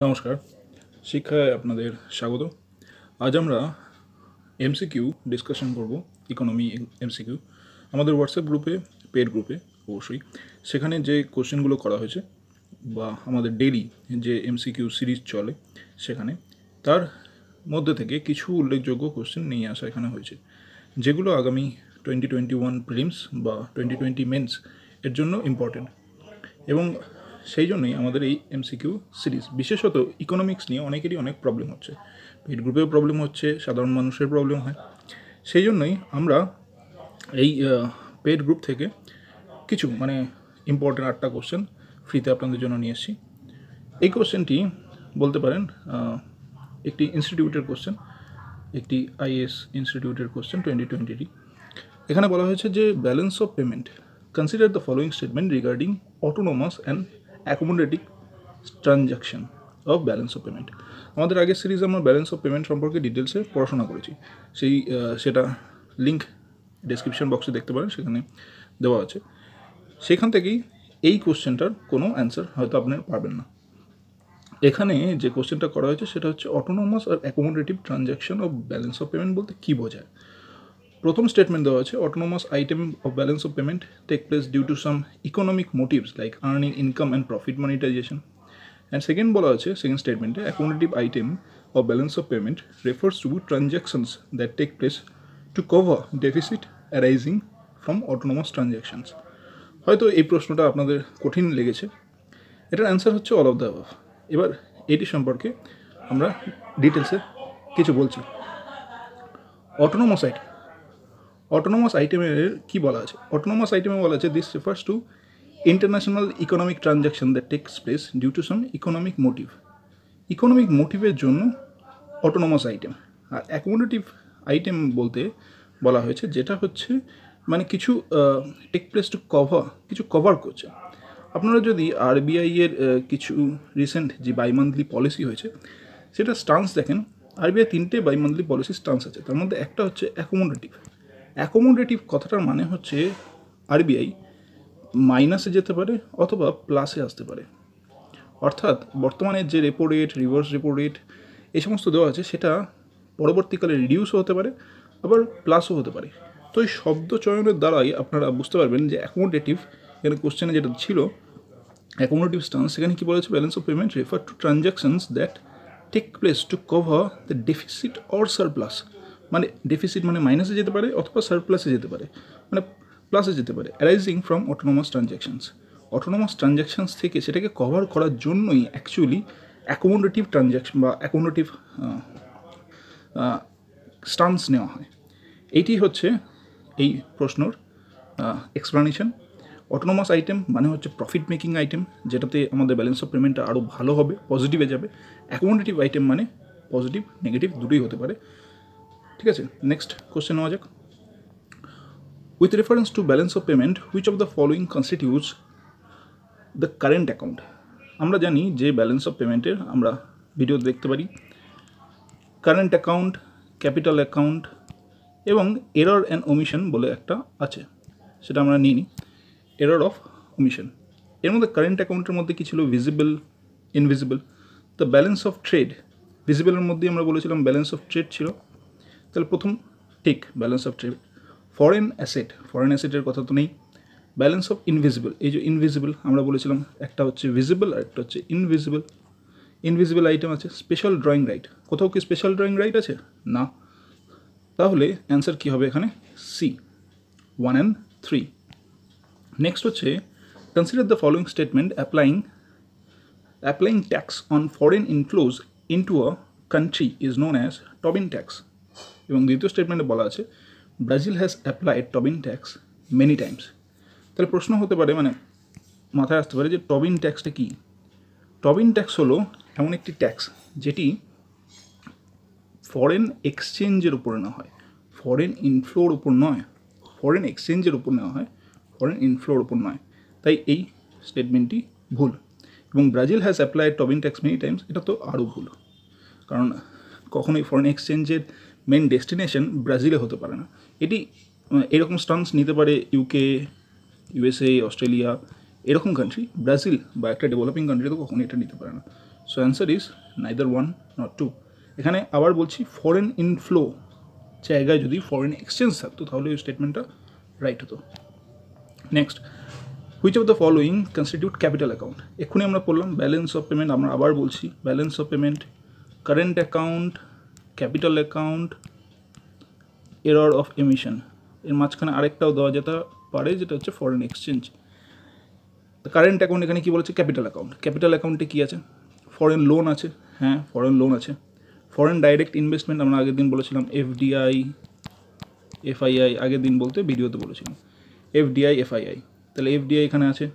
নমস্কার, শিক্ষায় আপনাদের স্বাগত। আজ আমরা এমসিকিউ ডিসকাশন করব, ইকোনমি এমসিকিউ। আমাদের হোয়াটসঅ্যাপ গ্রুপে, পেড গ্রুপে অবশ্যই, সেখানে যে কোশ্চেনগুলো করা হয়েছে বা আমাদের ডেইলি যে এমসিকিউ সিরিজ চলে সেখানে, তার মধ্যে থেকে কিছু উল্লেখযোগ্য কোশ্চেন নিয়ে আসা এখানে হয়েছে, যেগুলো আগামী 2021 প্রিলিমস বা 2020 মেন্স এর জন্য ইম্পর্টেন্ট। এবং সেই জন্যই আমাদের এই এমসিকিউ সিরিজ, বিশেষত ইকোনমিক্স নিয়ে অনেকেরই অনেক প্রবলেম হচ্ছে, পেড গ্রুপেও প্রবলেম হচ্ছে, সাধারণ মানুষের প্রবলেম হয়। সেই জন্যই আমরা এই পেড গ্রুপ থেকে কিছু ইম্পর্টেন্ট 8টা কোশ্চেন ফ্রিতে আপনাদের জন্য নিয়ে এসেছি। এই কোশ্চেনটি বলতে পারেন একটি ইনস্টিটিউটের কোশ্চেন, একটি আইএস ইনস্টিটিউটের কোশ্চেন 2020। এখানে বলা হয়েছে যে balance of payment, consider the following statement regarding autonomous and accommodative transaction of balance of payment. আমাদের আগের সিরিজে আমরা ব্যালেন্স অফ পেমেন্ট সম্পর্কে ডিটেলসে পড়াশোনা করেছি, সেটা লিঙ্ক ডেসক্রিপশন বক্সে দেখতে পারেন, সেখানে দেওয়া আছে। সেখান থেকেই এই কোশ্চেনটার কোনো অ্যান্সার হয়তো আপনারা পারবেন না। এখানে যে কোশ্চেনটা করা হয়েছে সেটা হচ্ছে অটোনোমাস আর accommodative transaction of balance of payment বলতে কী বোঝায়। প্রথম স্টেটমেন্ট দেওয়া আছে, autonomous item of balance of payment take place due to some economic motives like earning income and profit monetization. And second বলা আছে, সেকেন্ড স্টেটমেন্টে, accommodative item of balance of payment refers to transactions that take place to cover deficit arising from autonomous transactions. হয়তো এই প্রশ্নটা আপনাদের কঠিন লেগেছে, এটার অ্যান্সার হচ্ছে অল অফ দ্য অ্যাবাভ। এবার এটি সম্পর্কে আমরা ডিটেলসে কিছু বলছি। অটোনোমাস আইটেম, অটোনোমাস আইটেমের কী বলা আছে? অটোনোমাস আইটেমে বলা আছে, this refers to international economic transaction that takes place due to some economic motive. Economic মোটিভের জন্য অটোনোমাস আইটেম। আর অ্যাকোমোডেটিভ আইটেম বলতে বলা হয়েছে যেটা হচ্ছে কিছু টেক প্লেস টু কভার, কিছু কভার করছে। আপনারা যদি আরবিআইয়ের কিছু রিসেন্ট যে বাইমান্থলি পলিসি হয়েছে সেটা স্টান্স দেখেন, আরবিআই 3টে বাইমান্থলি পলিসি স্টান্স আছে, তার মধ্যে একটা হচ্ছে অ্যাকোমোডেটিভ। অ্যাকোমোডেটিভ কথাটার মানে হচ্ছে আরবিআই মাইনাসে যেতে পারে অথবা প্লাসে আসতে পারে। অর্থাৎ বর্তমানে যে repo rate, reverse repo rate এই সমস্ত দেওয়া আছে, সেটা পরবর্তীকালে রিডিউসও হতে পারে, আবার প্লাসও হতে পারে। তো এই শব্দ চয়নের দ্বারাই আপনারা বুঝতে পারবেন যে অ্যাকোমোডেটিভ, এখানে কোশ্চেনে যেটা ছিল অ্যাকোমোডেটিভ স্টান্স, সেখানে কী বলেছে, balance of payment refer to transactions that take place to cover the deficit or surplus. Deficit মাইনাসে যেতে পারে অথবা সারপ্লাসে যেতে পারে, প্লাসে যেতে পারে, arising from autonomous transactions. Autonomous transactions থেকে সেটাকে কভার করার জন্যই অ্যাকচুয়ালি অ্যাকোমোডেটিভ ট্রানজ্যাকশন বা অ্যাকোমোডেটিভ স্টান্স নেওয়া হয়। এইটি হচ্ছে এই প্রশ্নর এক্সপ্লানেশন। অটোনোমাস আইটেম মানে হচ্ছে প্রফিট মেকিং আইটেম, যেটাতে আমাদের ব্যালেন্স অফ পেমেন্টটা আরও ভালো হবে, পজিটিভে যাবে। অ্যাকোমোডেটিভ আইটেম মানে পজিটিভ নেগেটিভ দুটোই হতে পারে। ঠিক আছে, নেক্সট কোশ্চেন নেওয়া যাক। With reference to balance of payment, which of the following constitutes the current account. আমরা জানি যে ব্যালেন্স অফ পেমেন্টের আমরা ভিডিও দেখতে পারি কারেন্ট অ্যাকাউন্ট, ক্যাপিটাল অ্যাকাউন্ট এবং এরর অ্যান্ড ওমিশন বলে একটা আছে, সেটা আমরা নিয়ে নিই। এরর অফ ওমিশন, এর মধ্যে কারেন্ট অ্যাকাউন্টের মধ্যে কী ছিল, visible, invisible. The balance of trade, ভিজিবলের মধ্যে আমরা বলেছিলাম ব্যালেন্স অফ ট্রেড ছিল, তাহলে প্রথম ঠিক balance of trade. Foreign asset, foreign অ্যাসেটের কথা তো নেই। ব্যালেন্স অফ ইনভিজিবল, এই যে ইনভিজিবল আমরা বলেছিলাম একটা হচ্ছে ভিজিবল আর একটা হচ্ছে ইনভিজিবল। ইনভিজিবল আইটেম আছে স্পেশাল ড্রয়িং রাইট, কোথাও কি স্পেশাল ড্রয়িং রাইট আছে? না। তাহলে অ্যান্সার কী হবে এখানে? C, 1 and 3। নেক্সট হচ্ছে, consider the following statement applying tax on foreign inflows into a country is known as Tobin tax. এবং দ্বিতীয় স্টেটমেন্টে বলা আছে, Brazil has applied Tobin tax many times. তাহলে প্রশ্ন হতে পারে, মাথায় আসতে পারে যে টবিন ট্যাক্সটা কী। টবিন ট্যাক্স হলো এমন একটি ট্যাক্স যেটি ফরেন এক্সচেঞ্জের উপরে নেওয়া হয়, ফরেন ইনফ্লোর উপর নয়। ফরেন এক্সচেঞ্জের উপর নেওয়া হয়, ফরেন ইনফ্লোর উপর নয়। তাই এই স্টেটমেন্টটি ভুল। এবং Brazil has applied Tobin tax many Times, এটা তো আরও ভুল, কারণ কখনোই ফরেন এক্সচেঞ্জের মেন ডেস্টিনেশন ব্রাজিলে হতে পারে না। এটি এরকম স্টান্স নিতে পারে ইউকে, ইউএসএ, অস্ট্রেলিয়া, এরকম কান্ট্রি। ব্রাজিল বা একটা ডেভেলপিং কান্ট্রি তো কখনোই এটা নিতে পারে না। So answer is neither 1 not 2। এখানে আবার বলছি ফরেন ইনফ্লো জায়গায় যদি ফরেন এক্সচেঞ্জ থাকতো তাহলে ওই স্টেটমেন্টটা রাইট হতো। Next, which of the following constitute capital account? এক্ষুনি আমরা পড়লাম ব্যালেন্স অফ পেমেন্ট, আমরা আবার বলছি balance of payment, current account, capital account, error of emission. এর মাঝখানে আরেকটাও দেওয়া যেতে পারে যেটা হচ্ছে ফরেন এক্সচেঞ্জ। কারেন্ট অ্যাকাউন্ট এখানে কী বলেছে? Capital account. ক্যাপিটাল অ্যাকাউন্টে কী আছে? ফরেন লোন আছে, হ্যাঁ ফরেন লোন আছে। ফরেন ডাইরেক্ট ইনভেস্টমেন্ট আমরা আগের দিন বলেছিলাম এফডিআই, এফআইআই, আগের দিন বলতে ভিডিওতে বলেছিলাম এফডিআই, এফআইআই। তাহলে এফডিআই এখানে আছে।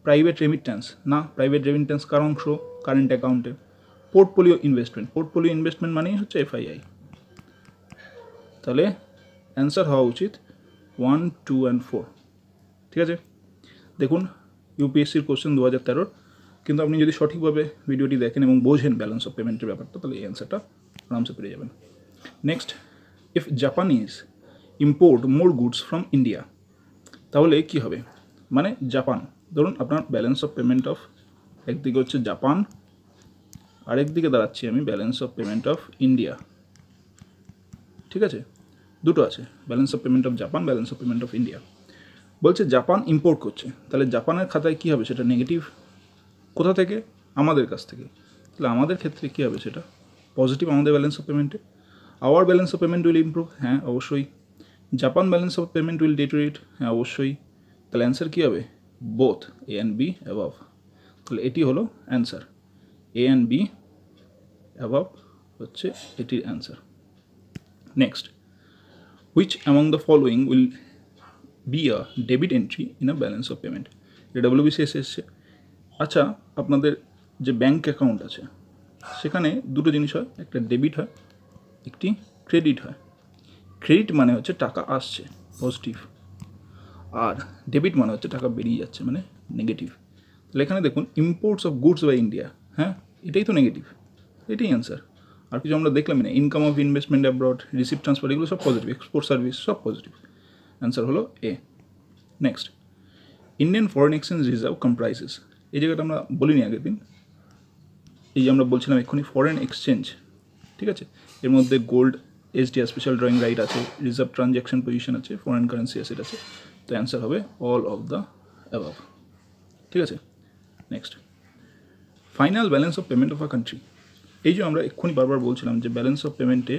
প্রাইভেট রেমিটেন্স, না প্রাইভেট রেমিটেন্স কার অংশ? কারেন্ট অ্যাকাউন্টে। পোর্টফোলিও ইনভেস্টমেন্ট, পোর্টফোলিও ইনভেস্টমেন্ট মানেই হচ্ছে এফআইআই। তাহলে অ্যান্সার হওয়া উচিত 1, 2 and 4। ঠিক আছে, দেখুন ইউপিএসসির কোশ্চেন 2013, কিন্তু আপনি যদি সঠিকভাবে ভিডিওটি দেখেন এবং বোঝেন ব্যালেন্স অফ পেমেন্টের ব্যাপারটা, তাহলে এই অ্যান্সারটা আরামসে পেয়ে যাবেন। Next, if Japanese import more goods from India, তাহলে কী হবে? মানে জাপান, ধরুন আপনার ব্যালেন্স অফ পেমেন্ট অফ, একদিকে হচ্ছে জাপান, আরেকদিকে দাঁড়াচ্ছি আমি balance of payment of India. ঠিক আছে, দুটো আছে, balance of payment of Japan, balance of payment of India. বলছে জাপান ইম্পোর্ট করছে, তাহলে জাপানের খাতায় কী হবে? সেটা নেগেটিভ। কোথা থেকে? আমাদের কাছ থেকে। তাহলে আমাদের ক্ষেত্রে কী হবে? সেটা পজিটিভ আমাদের ব্যালেন্স অফ পেমেন্টে। Our balance of payment will improve, হ্যাঁ অবশ্যই। Japan balance of payment will deteriorate, হ্যাঁ অবশ্যই। তাহলে অ্যান্সার কী হবে? Both A and B above. তাহলে এটি হলো answer, A and B above হচ্ছে এটির answer. Next, which among the following will be a debit entry in a balance of payment? এটা ডব্লিউবিসিএস এসছে। আচ্ছা, আপনাদের যে ব্যাঙ্ক অ্যাকাউন্ট আছে সেখানে দুটো জিনিস হয়, একটা ডেবিট হয়, একটি ক্রেডিট হয়। ক্রেডিট মানে হচ্ছে টাকা আসছে, পজিটিভ, আর ডেবিট মানে হচ্ছে টাকা বেরিয়ে যাচ্ছে, মানে নেগেটিভ। তাহলে এখানে দেখুন imports of goods by India, হ্যাঁ এটাই তো নেগেটিভ, এটাই অ্যান্সার। আর কিছু আমরা দেখলামই না। Income of investment abroad, receipt transfer, এগুলো সব পজিটিভ, এক্সপোর্ট সার্ভিস সব পজিটিভ। অ্যান্সার হলো A. Next, Indian foreign exchange reserve comprises, এই জায়গাটা আমরা বলিনি আগের দিন, এই যে আমরা বলছিলাম এক্ষুনি ফরেন এক্সচেঞ্জ, ঠিক আছে, এর মধ্যে gold, SDR special drawing right আছে, রিজার্ভ ট্রানজ্যাকশন পজিশন আছে, ফরেন কারেন্সি অ্যাসেট আছে। তো অ্যান্সার হবে অল অফ দ্য অ্যাবাভ। ঠিক আছে, next, final balance of payment of a country. এই যে আমরা এক্ষুনি বারবার বলছিলাম যে ব্যালেন্স অফ পেমেন্টে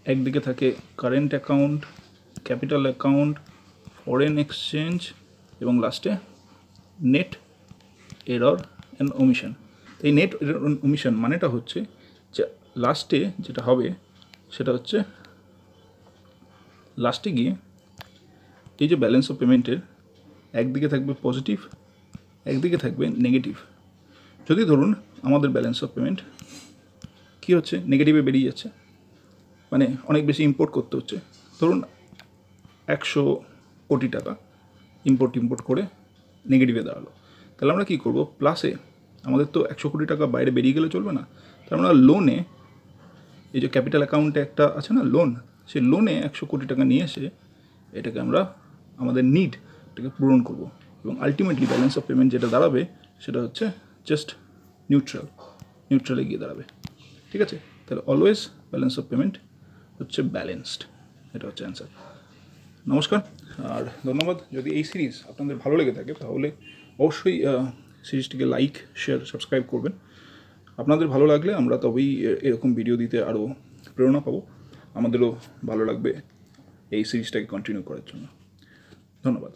একদিকে থাকে current account, capital account, foreign exchange এবং লাস্টে নেট এরর অ্যান্ড ওমিশন। এই নেট এরর অ্যান্ড ওমিশন মানেটা হচ্ছে যে লাস্টে যেটা হবে সেটা হচ্ছে লাস্টে গিয়ে এই যে ব্যালেন্স অফ পেমেন্টের একদিকে থাকবে পজিটিভ, একদিকে থাকবে নেগেটিভ। যদি ধরুন আমাদের ব্যালেন্স অফ পেমেন্ট কী হচ্ছে, নেগেটিভে বেরিয়ে যাচ্ছে, মানে অনেক বেশি ইম্পোর্ট করতে হচ্ছে, ধরুন 100 কোটি টাকা ইম্পোর্ট করে নেগেটিভে দাঁড়ালো, তাহলে আমরা কী করবো? প্লাসে আমাদের তো 100 কোটি টাকা বাইরে বেরিয়ে গেলে চলবে না, তাহলে আমরা লোনে, এই যে ক্যাপিটাল অ্যাকাউন্টে একটা আছে না লোন, সেই লোনে 100 কোটি টাকা নিয়ে এসে এটাকে আমরা আমাদের নিডটাকে পূরণ করব, এবং আলটিমেটলি ব্যালেন্স অফ পেমেন্ট যেটা দাঁড়াবে সেটা হচ্ছে জাস্ট নিউট্রালে গিয়ে দাঁড়াবে। ঠিক আছে, তাহলে অলওয়েজ ব্যালেন্স অফ পেমেন্ট হচ্ছে ব্যালেন্সড, এটা হচ্ছে অ্যান্সার। নমস্কার আর ধন্যবাদ। যদি এই সিরিজ আপনাদের ভালো লেগে থাকে তাহলে অবশ্যই সিরিজটিকে লাইক, শেয়ার, সাবস্ক্রাইব করবেন। আপনাদের ভালো লাগলে আমরা তবেই এরকম ভিডিও দিতে আরও প্রেরণা পাবো, আমাদেরও ভালো লাগবে এই সিরিজটাকে কন্টিনিউ করার জন্য। ধন্যবাদ।